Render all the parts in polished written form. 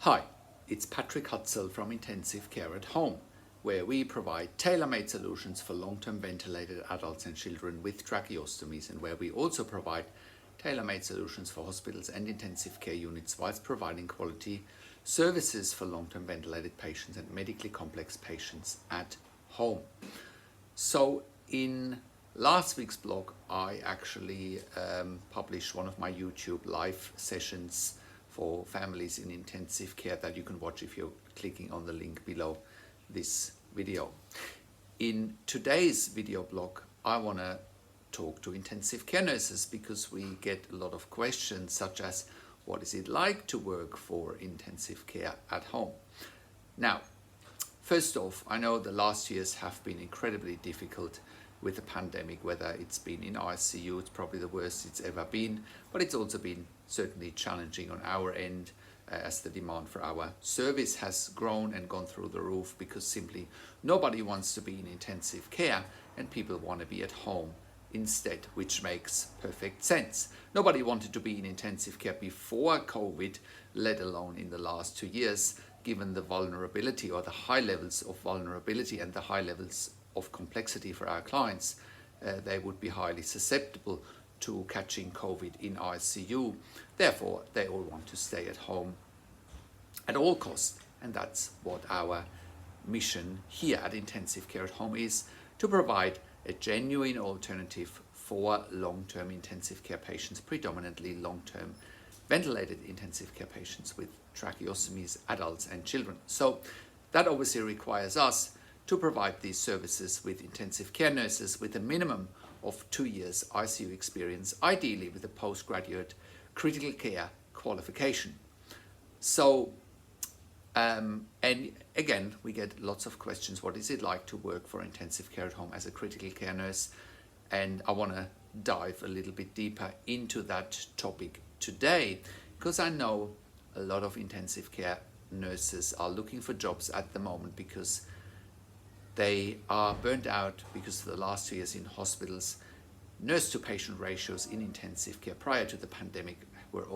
Hi, it's Patrick Hutzel from Intensive Care at Home, where we provide tailor-made solutions for long-term ventilated adults and children with tracheostomies, and where we also provide tailor-made solutions for hospitals and intensive care units whilst providing quality services for long-term ventilated patients and medically complex patients at home. So in last week's blog, I actually published one of my YouTube live sessions for families in intensive care that you can watch if you're clicking on the link below this video. In today's video blog, I want to talk to intensive care nurses because we get a lot of questions such as, what is it like to work for intensive care at home? Now, first off, I know the last years have been incredibly difficult with the pandemic, whether it's been in ICU, it's probably the worst it's ever been, but it's also been certainly challenging on our end as the demand for our service has grown and gone through the roof because simply nobody wants to be in intensive care and people want to be at home instead, which makes perfect sense. Nobody wanted to be in intensive care before COVID, let alone in the last 2 years, given the vulnerability or the high levels of vulnerability and the high levels of complexity for our clients. They would be highly susceptible to catching COVID in ICU. Therefore, they all want to stay at home at all costs. And that's what our mission here at Intensive Care at Home is, to provide a genuine alternative for long-term intensive care patients, predominantly long-term ventilated intensive care patients with tracheostomies, adults and children. So that obviously requires us to provide these services with intensive care nurses with a minimum of 2 years ICU experience, ideally with a postgraduate critical care qualification. So, and again, we get lots of questions. What is it like to work for intensive care at home as a critical care nurse? And I want to dive a little bit deeper into that topic today, because I know a lot of intensive care nurses are looking for jobs at the moment because they are burnt out because of the last 2 years in hospitals. Nurse-to-patient ratios in intensive care prior to the pandemic were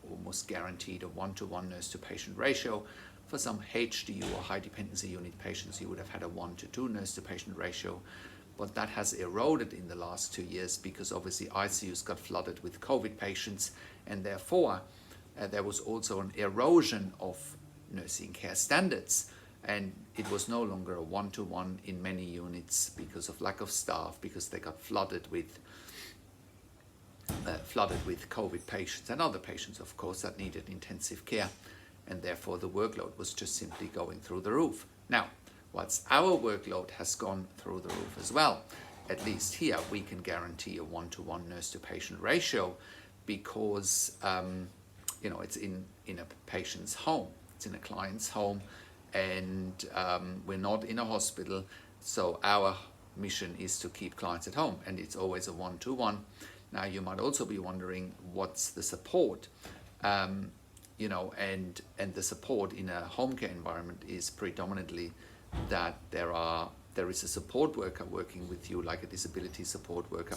almost guaranteed a 1-to-1 nurse-to-patient ratio. For some HDU or high-dependency unit patients, you would have had a 1-to-2 nurse-to-patient ratio. But that has eroded in the last 2 years because obviously ICUs got flooded with COVID patients, and therefore there was also an erosion of nursing care standards. And it was no longer a 1-to-1 in many units because of lack of staff, because they got flooded with COVID patients and other patients, of course, that needed intensive care. And therefore the workload was just simply going through the roof. Now, whilst our workload has gone through the roof as well, at least here we can guarantee a 1-to-1 nurse-to-patient ratio because it's in a patient's home, it's in a client's home, and we're not in a hospital, so our mission is to keep clients at home, and it's always a 1-to-1. Now you might also be wondering, what's the support? And the support in a home care environment is predominantly that there is a support worker working with you, like a disability support worker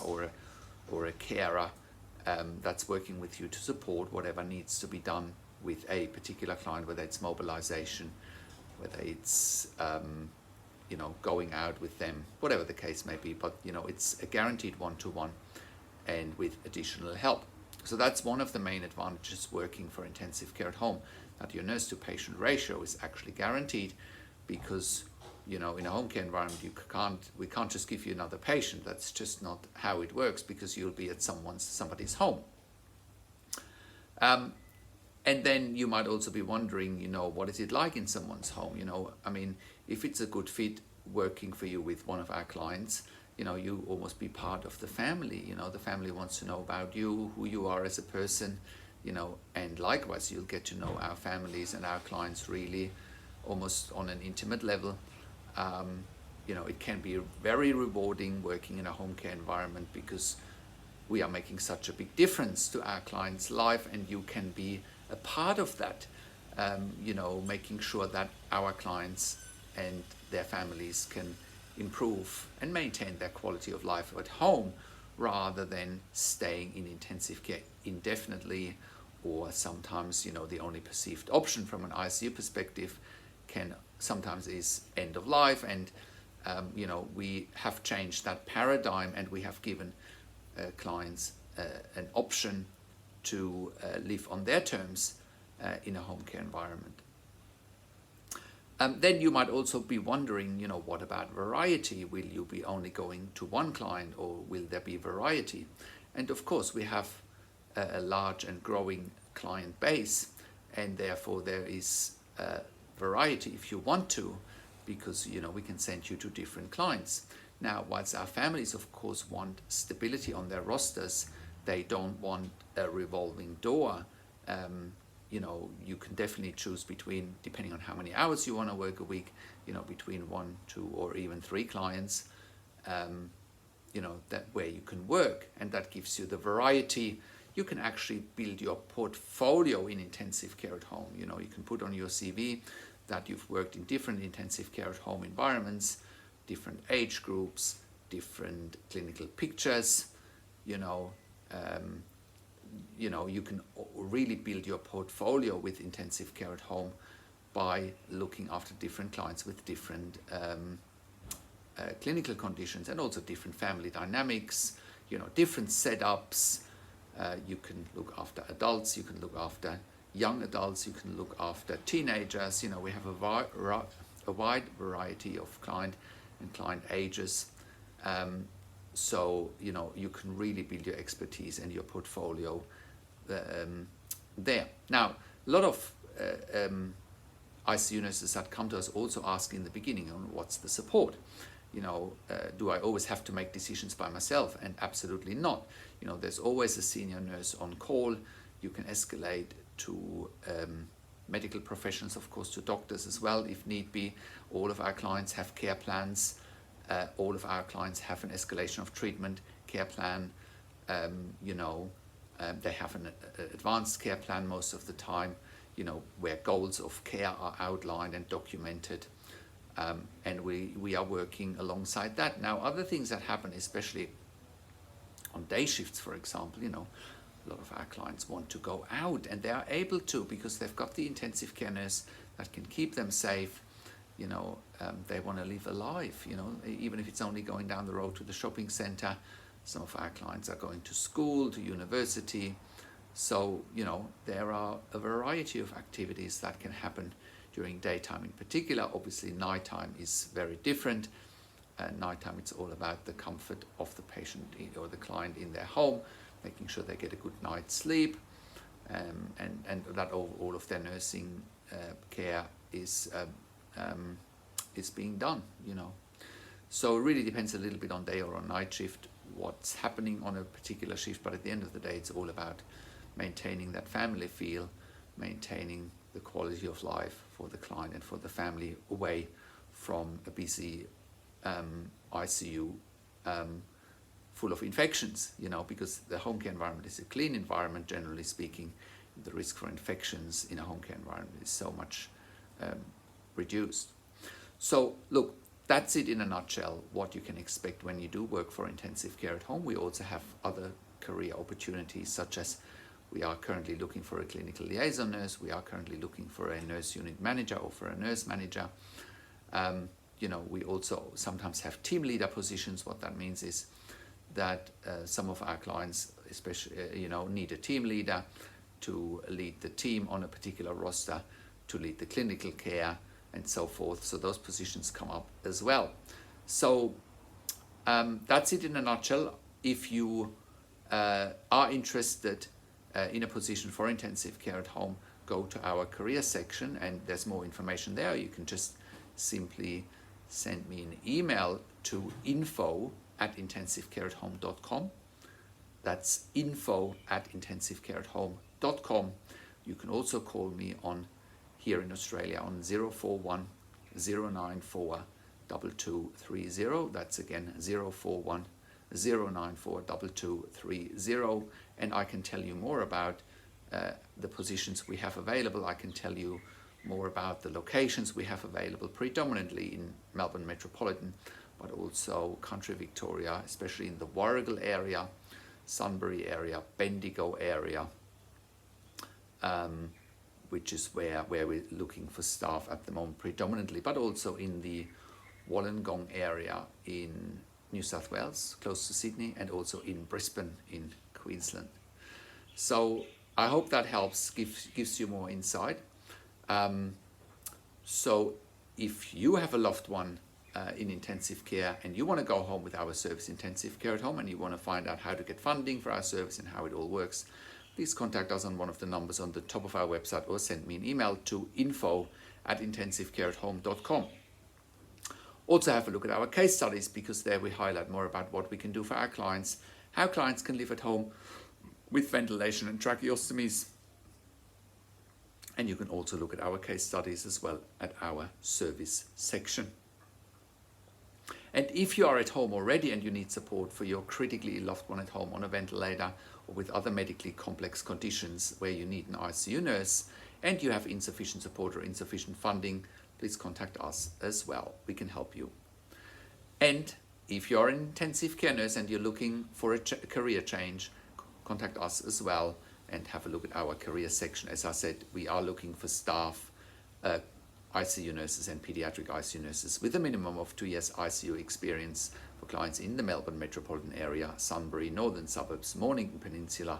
or a carer that's working with you to support whatever needs to be done with a particular client, whether it's mobilization, whether it's going out with them, whatever the case may be. But it's a guaranteed 1-to-1 and with additional help. So that's one of the main advantages working for intensive care at home, that your nurse to patient ratio is actually guaranteed, because in a home care environment we can't just give you another patient. That's just not how it works, because you'll be at somebody's home. And then you might also be wondering, what is it like in someone's home? If it's a good fit working for you with one of our clients, you almost be part of the family. The family wants to know about you, who you are as a person, and likewise, you'll get to know our families and our clients really almost on an intimate level. It can be very rewarding working in a home care environment because we are making such a big difference to our clients' life, and you can be a part of that, making sure that our clients and their families can improve and maintain their quality of life at home rather than staying in intensive care indefinitely or sometimes, the only perceived option from an ICU perspective sometimes is end of life. And, we have changed that paradigm, and we have given clients an option to live on their terms in a home care environment. Then you might also be wondering, what about variety? Will you be only going to one client, or will there be variety? And of course, we have a large and growing client base, and therefore there is variety if you want to, because we can send you to different clients. Now, whilst our families of course want stability on their rosters, they don't want a revolving door. You can definitely choose between, depending on how many hours you want to work a week, between 1, 2, or even 3 clients, that where you can work, and that gives you the variety. You can actually build your portfolio in intensive care at home. You can put on your CV that you've worked in different intensive care at home environments, different age groups, different clinical pictures. You can really build your portfolio with intensive care at home by looking after different clients with different clinical conditions, and also different family dynamics, different setups. You can look after adults, you can look after young adults, you can look after teenagers. We have a wide variety of client ages. So, you can really build your expertise and your portfolio there. Now, a lot of ICU nurses that come to us also ask in the beginning, what's the support? Do I always have to make decisions by myself? And absolutely not. There's always a senior nurse on call. You can escalate to medical professionals, of course, to doctors as well, if need be. All of our clients have care plans. All of our clients have an escalation of treatment care plan. They have an advanced care plan most of the time, where goals of care are outlined and documented. And we are working alongside that. Now, other things that happen, especially on day shifts, for example, a lot of our clients want to go out, and they are able to because they've got the intensive care nurse that can keep them safe. They want to live a life, even if it's only going down the road to the shopping center. Some of our clients are going to school, to university. So, there are a variety of activities that can happen during daytime in particular. Obviously, nighttime is very different. Nighttime, it's all about the comfort of the patient or the client in their home, making sure they get a good night's sleep, and that all of their nursing care is being done, So it really depends a little bit on day or on night shift, what's happening on a particular shift. But at the end of the day, it's all about maintaining that family feel, maintaining the quality of life for the client and for the family, away from a busy ICU full of infections, because the home care environment is a clean environment, generally speaking. The risk for infections in a home care environment is so much reduced. So look, that's it in a nutshell, what you can expect when you do work for intensive care at home. We also have other career opportunities, such as we are currently looking for a clinical liaison nurse. We are currently looking for a nurse unit manager or for a nurse manager. We also sometimes have team leader positions. What that means is that some of our clients, especially, need a team leader to lead the team on a particular roster, to lead the clinical care, and so forth. So those positions come up as well. So that's it in a nutshell. If you are interested in a position for intensive care at home, go to our career section, and there's more information there. You can just simply send me an email to info@intensivecareathome.com. That's info@intensivecareathome.com. You can also call me on here in Australia on 041 094 2230. That's again 041 094 2230. And I can tell you more about the positions we have available. I can tell you more about the locations we have available, predominantly in Melbourne Metropolitan, but also Country Victoria, especially in the Warragul area, Sunbury area, Bendigo area, which is where we're looking for staff at the moment predominantly, but also in the Wollongong area in New South Wales, close to Sydney, and also in Brisbane in Queensland. So I hope that helps, gives you more insight. So if you have a loved one in intensive care and you want to go home with our service, Intensive Care at Home, and you want to find out how to get funding for our service and how it all works, please contact us on one of the numbers on the top of our website or send me an email to info@intensivecareathome.com. Also have a look at our case studies, because there we highlight more about what we can do for our clients, how clients can live at home with ventilation and tracheostomies. And you can also look at our case studies as well at our service section. And if you are at home already and you need support for your critically ill loved one at home on a ventilator or with other medically complex conditions where you need an ICU nurse and you have insufficient support or insufficient funding, please contact us as well. We can help you. And if you're an intensive care nurse and you're looking for a career change, contact us as well and have a look at our career section. As I said, we are looking for staff, ICU nurses and pediatric ICU nurses with a minimum of 2 years ICU experience for clients in the Melbourne metropolitan area, Sunbury, northern suburbs, Mornington Peninsula,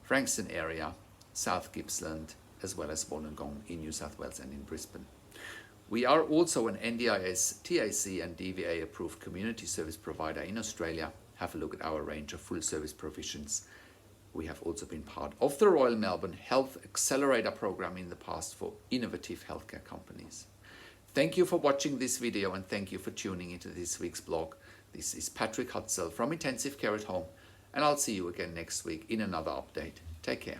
Frankston area, South Gippsland, as well as Wollongong in New South Wales and in Brisbane. We are also an NDIS, TAC and DVA approved community service provider in Australia. Have a look at our range of full service provisions. We have also been part of the Royal Melbourne Health Accelerator program in the past for innovative healthcare companies. Thank you for watching this video and thank you for tuning into this week's blog. This is Patrick Hutzel from Intensive Care at Home, and I'll see you again next week in another update. Take care.